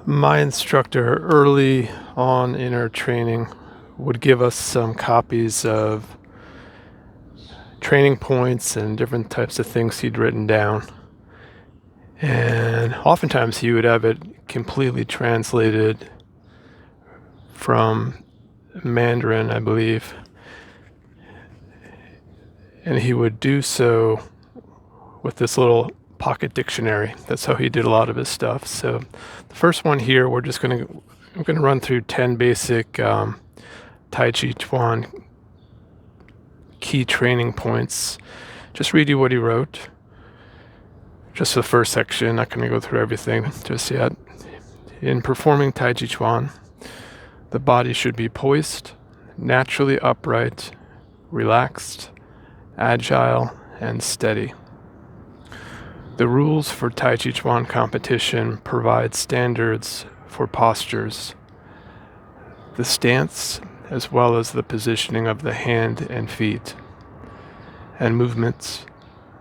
My instructor early on in our training would give us some copies of training points and different types of things he'd written down. And oftentimes he would have it completely translated from Mandarin, I believe. And he would do so with this little pocket dictionary. That's how he did a lot of his stuff. So the first one here, I'm going to run through 10 basic Tai Chi Chuan key training points. Just read you what he wrote. Just the first section, not going to go through everything just yet. In performing Tai Chi Chuan, the body should be poised, naturally upright, relaxed, agile, and steady. The rules for Tai Chi Chuan competition provide standards for postures, the stance, as well as the positioning of the hand and feet, and movements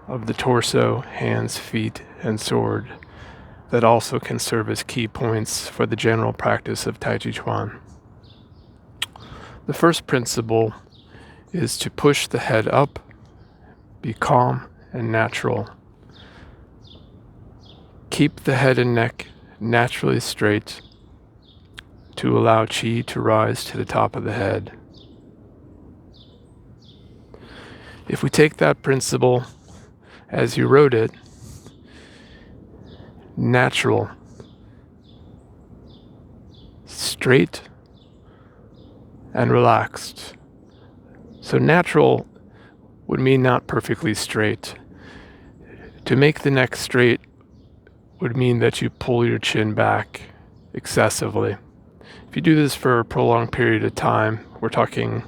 of the torso, hands, feet, and sword that also can serve as key points for the general practice of Tai Chi Chuan. The first principle is to push the head up, be calm and natural. Keep the head and neck naturally straight to allow qi to rise to the top of the head. If we take that principle as you wrote it, natural, straight, and relaxed. So natural would mean not perfectly straight. To make the neck straight would mean that you pull your chin back excessively. If you do this for a prolonged period of time, we're talking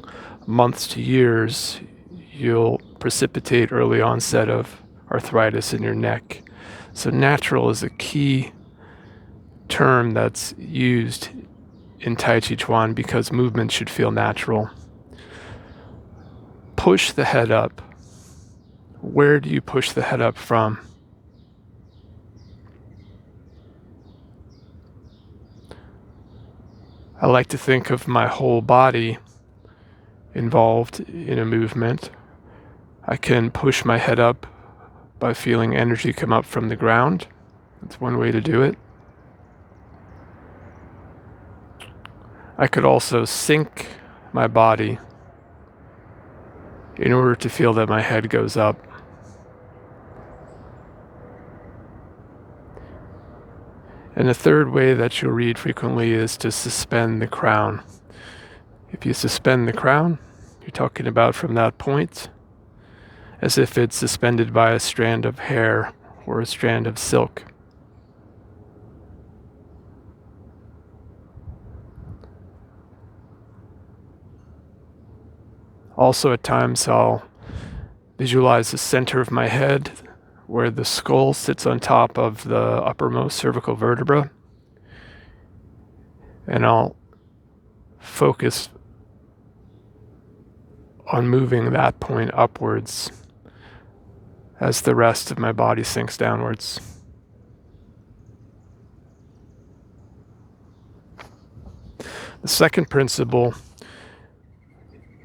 months to years, you'll precipitate early onset of arthritis in your neck. So natural is a key term that's used in Tai Chi Chuan because movement should feel natural. Push the head up. Where do you push the head up from? I like to think of my whole body involved in a movement. I can push my head up by feeling energy come up from the ground. That's one way to do it. I could also sink my body in order to feel that my head goes up. And the third way that you'll read frequently is to suspend the crown. If you suspend the crown, you're talking about from that point as if it's suspended by a strand of hair or a strand of silk. Also, at times, I'll visualize the center of my head where the skull sits on top of the uppermost cervical vertebra. And I'll focus on moving that point upwards as the rest of my body sinks downwards. The second principle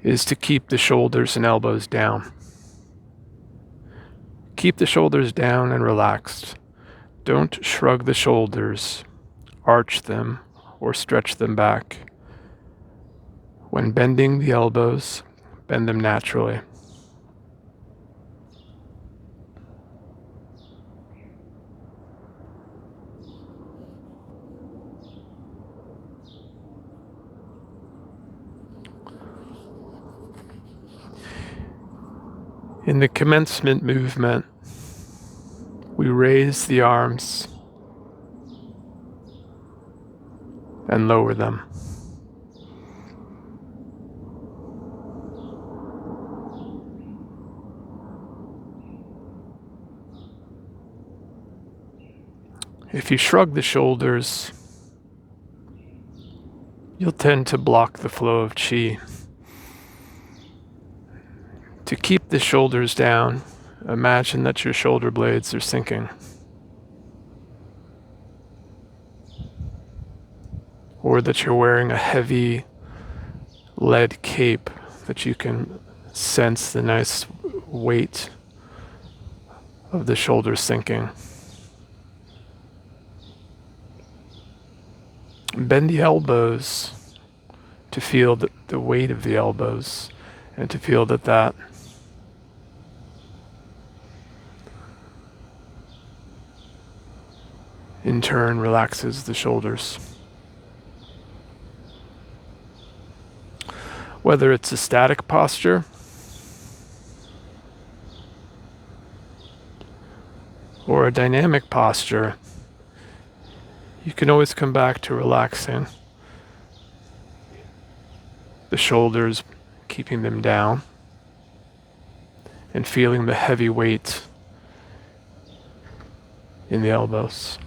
is to keep the shoulders and elbows down. Keep the shoulders down and relaxed. Don't shrug the shoulders, arch them, or stretch them back. When bending the elbows, bend them naturally. In the commencement movement, we raise the arms and lower them. If you shrug the shoulders, you'll tend to block the flow of qi. To keep the shoulders down, imagine that your shoulder blades are sinking. or that you're wearing a heavy lead cape, that you can sense the nice weight of the shoulders sinking. Bend the elbows to feel the weight of the elbows, and to feel that in turn relaxes the shoulders. Whether it's a static posture or a dynamic posture, you can always come back to relaxing the shoulders, keeping them down, and feeling the heavy weight in the elbows.